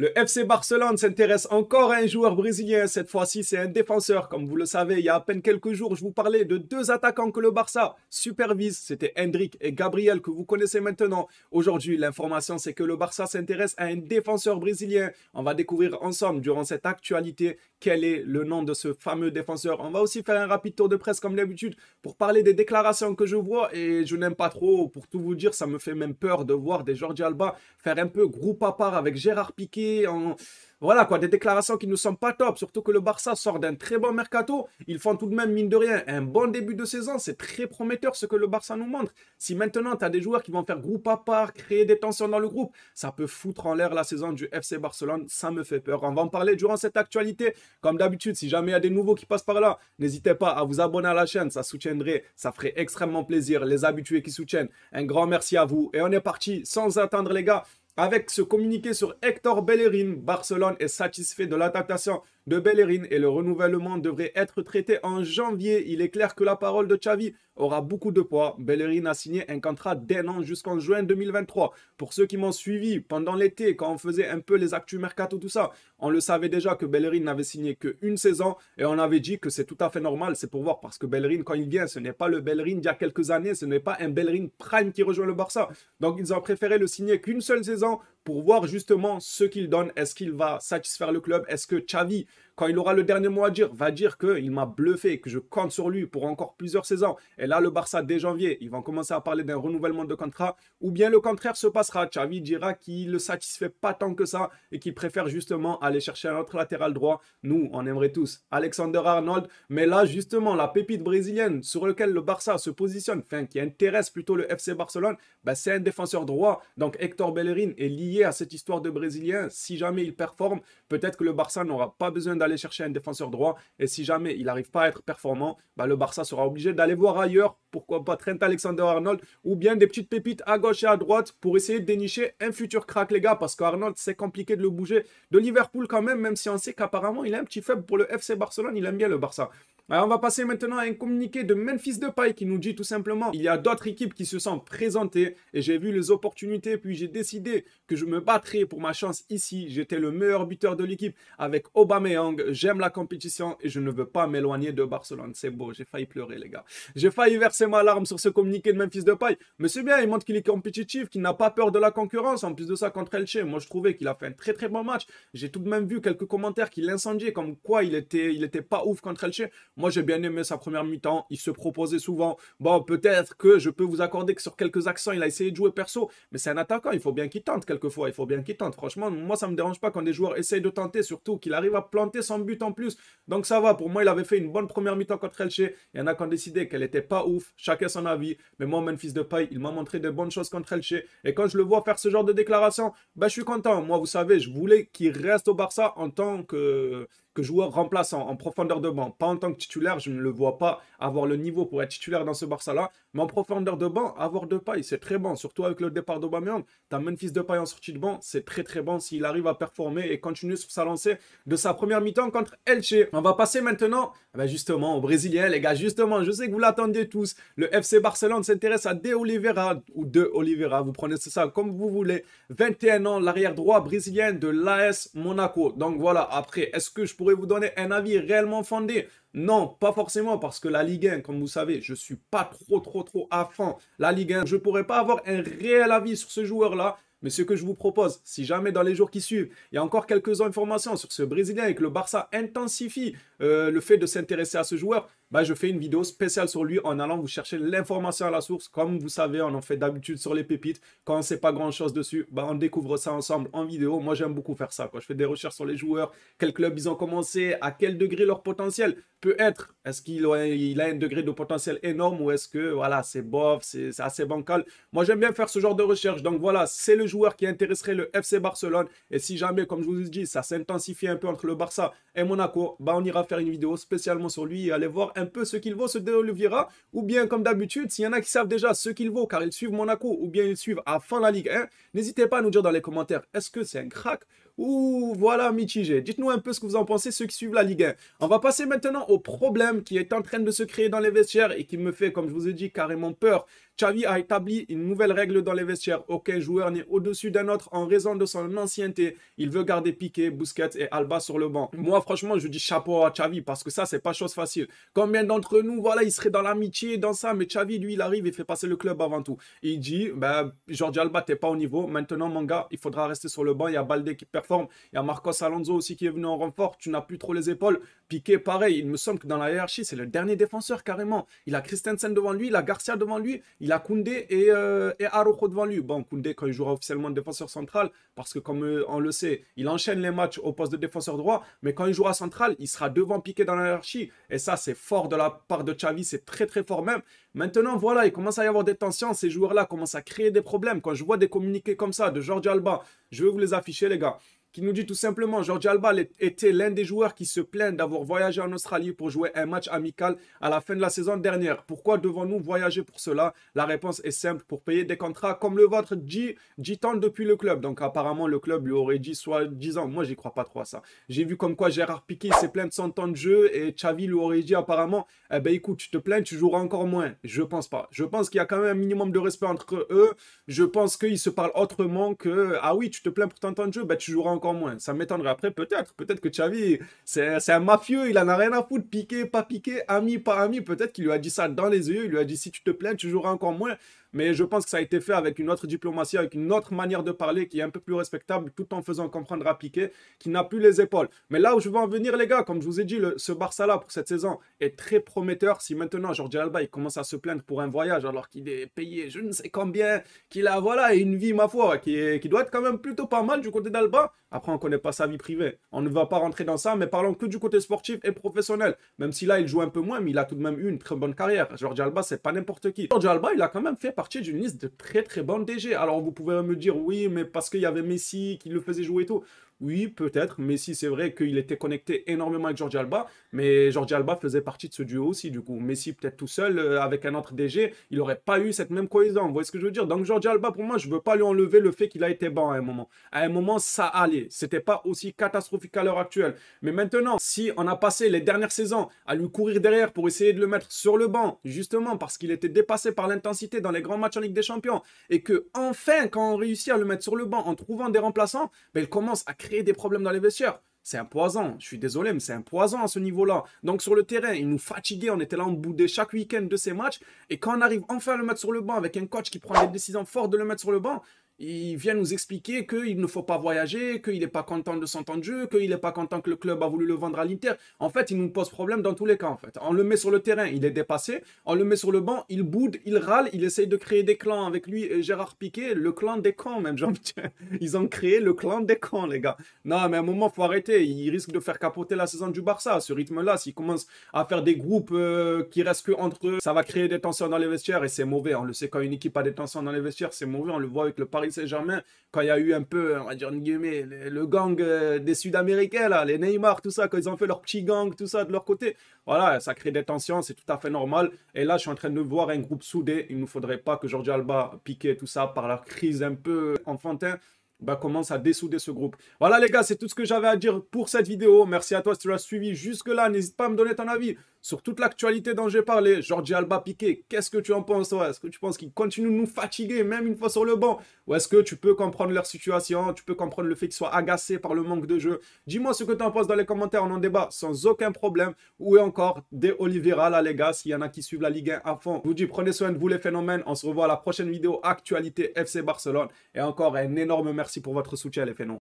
Le FC Barcelone s'intéresse encore à un joueur brésilien. Cette fois-ci, c'est un défenseur. Comme vous le savez, il y a à peine quelques jours, je vous parlais de deux attaquants que le Barça supervise. C'était Hendrik et Gabriel que vous connaissez maintenant. Aujourd'hui, l'information, c'est que le Barça s'intéresse à un défenseur brésilien. On va découvrir ensemble, durant cette actualité, quel est le nom de ce fameux défenseur. On va aussi faire un rapide tour de presse, comme d'habitude, pour parler des déclarations que je vois. Et je n'aime pas trop, pour tout vous dire, ça me fait même peur de voir des Jordi Alba faire un peu groupe à part avec Gérard Piqué. Voilà quoi, des déclarations qui ne sont pas top, surtout que le Barça sort d'un très bon mercato. Ils font tout de même, mine de rien, un bon début de saison. C'est très prometteur ce que le Barça nous montre. Si maintenant tu as des joueurs qui vont faire groupe à part, créer des tensions dans le groupe, ça peut foutre en l'air la saison du FC Barcelone. Ça me fait peur. On va en parler durant cette actualité. Comme d'habitude, si jamais il y a des nouveaux qui passent par là, n'hésitez pas à vous abonner à la chaîne. Ça soutiendrait, ça ferait extrêmement plaisir. Les habitués qui soutiennent, un grand merci à vous. Et on est parti sans attendre les gars. Avec ce communiqué sur Hector Bellerin, Barcelone est satisfait de l'adaptation de Bellerin et le renouvellement devrait être traité en janvier. Il est clair que la parole de Xavi aura beaucoup de poids. Bellerin a signé un contrat d'1 an jusqu'en juin 2023. Pour ceux qui m'ont suivi pendant l'été, quand on faisait un peu les actus mercato, tout ça, on le savait déjà que Bellerin n'avait signé qu'une saison et on avait dit que c'est tout à fait normal. C'est pour voir parce que Bellerin, quand il vient, ce n'est pas le Bellerin d'il y a quelques années, ce n'est pas un Bellerin prime qui rejoint le Barça. Donc ils ont préféré le signer qu'une seule saison pour voir justement ce qu'il donne. Est-ce qu'il va satisfaire le club? Est-ce que Xavi, quand il aura le dernier mot à dire, va dire qu'il m'a bluffé, que je compte sur lui pour encore plusieurs saisons? Et là, le Barça, dès janvier, ils vont commencer à parler d'un renouvellement de contrat. Ou bien le contraire se passera. Xavi dira qu'il ne le satisfait pas tant que ça et qu'il préfère justement aller chercher un autre latéral droit. Nous, on aimerait tous Alexander-Arnold. Mais là, justement, la pépite brésilienne sur laquelle le Barça se positionne, enfin, qui intéresse plutôt le FC Barcelone, ben, c'est un défenseur droit. Donc, Hector Bellerin est lié à cette histoire de Brésilien. Si jamais il performe, peut-être que le Barça n'aura pas besoin d'aller chercher un défenseur droit. Et si jamais il n'arrive pas à être performant, bah le Barça sera obligé d'aller voir ailleurs. Pourquoi pas Trent Alexander-Arnold ou bien des petites pépites à gauche et à droite pour essayer de dénicher un futur crack, les gars. Parce qu'Arnold, c'est compliqué de le bouger de Liverpool quand même si on sait qu'apparemment il a un petit faible pour le FC Barcelone. Il aime bien le Barça. Alors on va passer maintenant à un communiqué de Memphis Depay qui nous dit tout simplement il y a d'autres équipes qui se sont présentées et j'ai vu les opportunités puis j'ai décidé que je me battrais pour ma chance ici. J'étais le meilleur buteur de l'équipe avec Aubameyang. J'aime la compétition et je ne veux pas m'éloigner de Barcelone. C'est beau, j'ai failli pleurer les gars. J'ai failli verser ma larme sur ce communiqué de Memphis Depay. Mais c'est bien, il montre qu'il est compétitif, qu'il n'a pas peur de la concurrence. En plus de ça, contre Elche, moi je trouvais qu'il a fait un très très bon match. J'ai tout de même vu quelques commentaires qui l'incendiaient comme quoi il était pas ouf contre Elche. Moi, j'ai bien aimé sa première mi-temps. Il se proposait souvent. Bon, peut-être que je peux vous accorder que sur quelques accents, il a essayé de jouer perso. Mais c'est un attaquant. Il faut bien qu'il tente quelquefois. Il faut bien qu'il tente. Franchement, moi, ça ne me dérange pas quand des joueurs essayent de tenter. Surtout qu'il arrive à planter son but en plus. Donc, ça va. Pour moi, il avait fait une bonne première mi-temps contre Elche. Il y en a qui ont décidé qu'elle n'était pas ouf. Chacun son avis. Mais moi, Memphis Depay, il m'a montré de bonnes choses contre Elche. Et quand je le vois faire ce genre de déclaration, ben, je suis content. Moi, vous savez, je voulais qu'il reste au Barça en tant que joueur remplaçant, en profondeur de banc. Pas en tant que titulaire, je ne le vois pas avoir le niveau pour être titulaire dans ce Barça-là. Mais en profondeur de banc, avoir Depay, c'est très bon. Surtout avec le départ d'Aubameyang. Tu as Memphis Depay en sortie de banc, c'est très très bon s'il arrive à performer et continuer sur sa lancée de sa première mi-temps contre Elche. On va passer maintenant, justement, au Brésilien, les gars. Justement, je sais que vous l'attendiez tous. Le FC Barcelone s'intéresse à De Oliveira, ou De Oliveira, vous prenez ça comme vous voulez. 21 ans, l'arrière droit brésilien de l'AS Monaco. Donc voilà, après, est-ce que je pourrais vous donner un avis réellement fondé? Non, pas forcément, parce que la Ligue 1, comme vous savez, je ne suis pas trop à fond. La Ligue 1, je ne pourrais pas avoir un réel avis sur ce joueur-là. Mais ce que je vous propose, si jamais dans les jours qui suivent, il y a encore quelques informations sur ce Brésilien et que le Barça intensifie le fait de s'intéresser à ce joueur, je fais une vidéo spéciale sur lui en allant vous chercher l'information à la source. Comme vous savez, on en fait d'habitude sur les pépites. Quand on ne sait pas grand-chose dessus, on découvre ça ensemble en vidéo. Moi, j'aime beaucoup faire ça. Quand je fais des recherches sur les joueurs, quel club ils ont commencé, à quel degré leur potentiel peut être. Est-ce qu'il a un degré de potentiel énorme ou est-ce que voilà, c'est bof, c'est assez bancal. Moi, j'aime bien faire ce genre de recherche. Donc voilà, c'est le joueur qui intéresserait le FC Barcelone. Et si jamais, comme je vous ai dit, ça s'intensifie un peu entre le Barça et Monaco, on ira faire une vidéo spécialement sur lui et aller voir un peu ce qu'il vaut, ce De Oliveira. Ou bien, comme d'habitude, s'il y en a qui savent déjà ce qu'il vaut car ils suivent Monaco ou bien ils suivent à fond la Ligue 1, n'hésitez pas à nous dire dans les commentaires, est-ce que c'est un crack Ouh, voilà, mitigé. Dites-nous un peu ce que vous en pensez, ceux qui suivent la Ligue 1. On va passer maintenant au problème qui est en train de se créer dans les vestiaires et qui me fait, comme je vous ai dit, carrément peur. Xavi a établi une nouvelle règle dans les vestiaires. Aucun joueur n'est au-dessus d'un autre en raison de son ancienneté. Il veut garder Piqué, Busquets et Alba sur le banc. Moi, franchement, je dis chapeau à Xavi parce que ça, c'est pas chose facile. Combien d'entre nous, voilà, ils seraient dans l'amitié, dans ça, mais Xavi, lui, il arrive et fait passer le club avant tout. Et il dit, ben, Jordi Alba, t'es pas au niveau. Maintenant, mon gars, il faudra rester sur le banc. Il y a Balde qui performe. Il y a Marcos Alonso aussi qui est venu en renfort. Tu n'as plus trop les épaules. Piqué, pareil. Il me semble que dans la hiérarchie, c'est le dernier défenseur carrément. Il a Christensen devant lui, il a Garcia devant lui, il a Koundé et Araujo devant lui. Bon, Koundé, quand il jouera officiellement défenseur central, parce que comme on le sait, il enchaîne les matchs au poste de défenseur droit, mais quand il jouera central, il sera devant Piqué dans la hiérarchie. Et ça, c'est fort de la part de Xavi, c'est très très fort même. Maintenant, voilà, il commence à y avoir des tensions. Ces joueurs-là commencent à créer des problèmes. Quand je vois des communiqués comme ça de Jordi Alba, je vais vous les afficher, les gars, qui nous dit tout simplement, Jordi Alba était l'un des joueurs qui se plaignent d'avoir voyagé en Australie pour jouer un match amical à la fin de la saison dernière. Pourquoi devons-nous voyager pour cela? La réponse est simple, pour payer des contrats comme le vôtre, dit tant depuis le club. Donc apparemment, le club lui aurait dit soi-disant, moi j'y crois pas trop à ça. J'ai vu comme quoi Gérard Piqué s'est plaint de son temps de jeu et Xavi lui aurait dit apparemment, eh ben écoute, tu te plains, tu joueras encore moins. Je pense pas. Je pense qu'il y a quand même un minimum de respect entre eux. Je pense qu'ils se parlent autrement que, ah oui, tu te plains pour ton temps de jeu, ben tu joueras encore moins. Ça m'étonnerait. Après, peut-être que Xavi, c'est un mafieux, il en a rien à foutre, piqué, pas piqué, ami, pas ami. Peut-être qu'il lui a dit ça dans les yeux, il lui a dit si tu te plains, tu joueras encore moins. Mais je pense que ça a été fait avec une autre diplomatie, avec une autre manière de parler qui est un peu plus respectable, tout en faisant comprendre à Piqué qu'il n'a plus les épaules. Mais là où je veux en venir, les gars, comme je vous ai dit, ce Barça-là pour cette saison est très prometteur. Si maintenant Jordi Alba il commence à se plaindre pour un voyage alors qu'il est payé je ne sais combien, qu'il a voilà une vie, ma foi, qui doit être quand même plutôt pas mal du côté d'Alba. Après, on ne connaît pas sa vie privée. On ne va pas rentrer dans ça, mais parlons que du côté sportif et professionnel. Même si là, il joue un peu moins, mais il a tout de même eu une très bonne carrière. Jordi Alba, c'est pas n'importe qui. Jordi Alba, il a quand même fait partie d'une liste de très très bons DG. Alors, vous pouvez me dire, oui, mais parce qu'il y avait Messi qui le faisait jouer et tout. Oui, peut-être. Messi, c'est vrai qu'il était connecté énormément avec Jordi Alba, mais Jordi Alba faisait partie de ce duo aussi, du coup. Messi, peut-être tout seul, avec un autre DG, il n'aurait pas eu cette même cohésion. Vous voyez ce que je veux dire? Donc, Jordi Alba, pour moi, je ne veux pas lui enlever le fait qu'il a été bon à un moment. À un moment, ça allait. C'était pas aussi catastrophique à l'heure actuelle. Mais maintenant, si on a passé les dernières saisons à lui courir derrière pour essayer de le mettre sur le banc, justement parce qu'il était dépassé par l'intensité dans les grands matchs en Ligue des Champions, et que enfin, quand on réussit à le mettre sur le banc en trouvant des remplaçants, ben, il commence à créer des problèmes dans les vestiaires. C'est un poison, je suis désolé, mais c'est un poison à ce niveau-là. Donc sur le terrain, il nous fatiguait, on était là en boudé chaque week-end de ces matchs. Et quand on arrive enfin à le mettre sur le banc avec un coach qui prend des décisions fortes de le mettre sur le banc, il vient nous expliquer qu'il ne faut pas voyager, qu'il n'est pas content de son temps de jeu, qu'il n'est pas content que le club a voulu le vendre à l'Inter. En fait, il nous pose problème dans tous les cas. En fait, on le met sur le terrain, il est dépassé. On le met sur le banc, il boude, il râle, il essaye de créer des clans avec lui et Gérard Piqué, le clan des cons même. Genre, ils ont créé le clan des cons, les gars. Non, mais à un moment, faut arrêter. Il risque de faire capoter la saison du Barça. À ce rythme-là, s'il commence à faire des groupes qui restent que entre eux, ça va créer des tensions dans les vestiaires et c'est mauvais. On le sait, quand une équipe a des tensions dans les vestiaires, c'est mauvais. On le voit avec le Paris Saint-Germain, quand il y a eu un peu, on va dire, le gang des Sud-Américains, là, les Neymar, tout ça, quand ils ont fait leur petit gang, tout ça de leur côté. Voilà, ça crée des tensions, c'est tout à fait normal. Et là, je suis en train de voir un groupe soudé. Il ne faudrait pas que Jordi Alba, Piqué, tout ça, par la crise un peu enfantin, bah, commence à dessouder ce groupe. Voilà les gars, c'est tout ce que j'avais à dire pour cette vidéo. Merci à toi si tu l'as suivi jusque-là. N'hésite pas à me donner ton avis sur toute l'actualité dont j'ai parlé. Jordi Alba, Piqué, qu'est-ce que tu en penses toi? Est-ce que tu penses qu'ils continuent de nous fatiguer même une fois sur le banc? Ou est-ce que tu peux comprendre leur situation? Tu peux comprendre le fait qu'ils soient agacés par le manque de jeu? Dis-moi ce que tu en penses dans les commentaires, on en débat sans aucun problème. Ou encore des Oliveira là les gars, s'il y en a qui suivent la Ligue 1 à fond. Je vous dis prenez soin de vous les phénomènes. On se revoit à la prochaine vidéo actualité FC Barcelone. Et encore un énorme merci pour votre soutien les phénomènes.